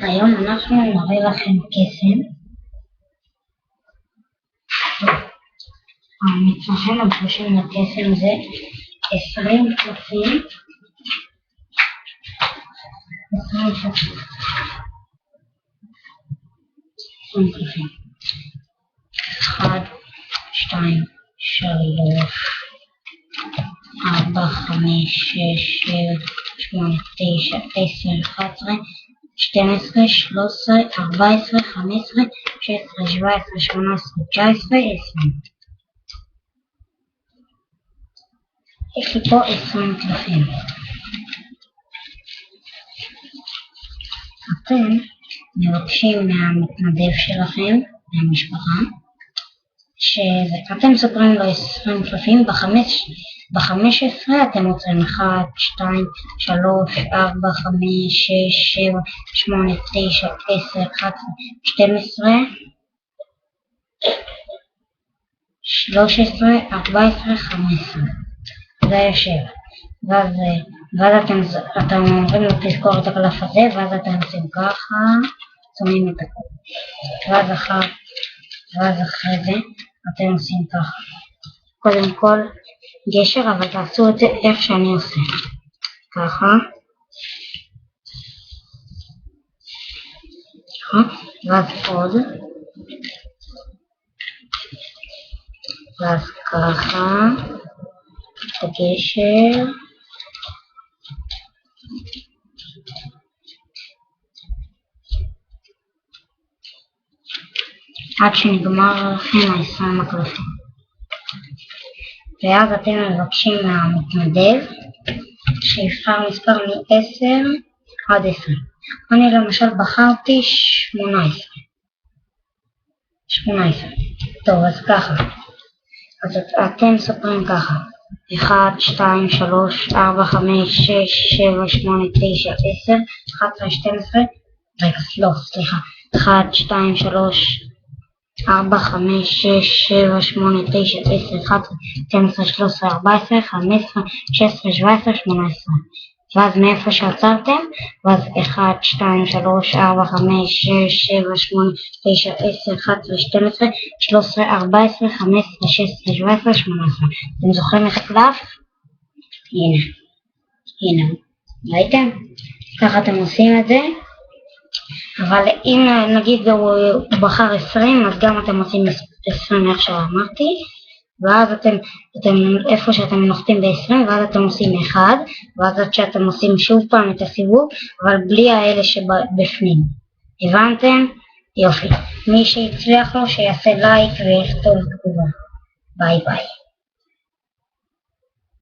היום אנחנו נראה לכם קסם. המצרכים הדרושים לקסם זה 20 קלפים. 20 קלפים. 1, 2, 3, 4, 5, 6, 7, 8, 9, 10, 11, 12, 13, 14, 15, 16, 17, 18, 19, 20. יש לי פה 20 קלפים. אתם מבקשים מהמתנדב שלכם, מהמשפחה, שאתם סופרים לו 20 קלפים. ב-15 אתם עוצרים 1, 2, 3, 4, 5, 6, 7, 8, 9, 10, 11, 12, 13, 14, 15. זה יושב. ואז אתם אומרים לו תזכור את הקלף הזה, ואז אתם עושים ככה, שמים את הכל. ואז אחרי זה אתם עושים ככה. קודם כל גשר, אבל תעשו את זה איך שאני עושה. ככה. ואז עוד. ואז ככה. את הגשר. עד שנגמר לכם 20 הקלפים. ואז אתם מבקשים מהמתנדב שיבחר מספר מ-10 עד 20. אני למשל בחרתי 18. טוב, אז ככה. אז אתם סופרים ככה. 1, 2, 3, 4, 5, 6, 7, 8, 9, 10, 11, 12, רגע, סליחה. 1, 2, 3, 4, 5, 6, 7, 8, 9, 10, 11, 12, 13, 14, 15, 16, 17, 18. ואז מאיפה שעצרתם, ואז 1, 2, 3, 4, 5, 6, 7, 8, 9, 10, 11, 12, 13, 14, 15, 16, 17, 18. אתם זוכרים את הקלף? הנה. ראיתם? ככה אתם עושים את זה. אבל אם נגיד הוא בחר 20, אז גם אתם עושים 20 איך שאמרתי. ואז אתם איפה שאתם נוחתים ב-20, ואז אתם עושים 1, ואז עד שאתם עושים שוב פעם את הסיבוב, אבל בלי האלה שבפנים. הבנתם? יופי. מי שהצליח לו שיעשה לייק ויכתוב תגובה. ביי ביי.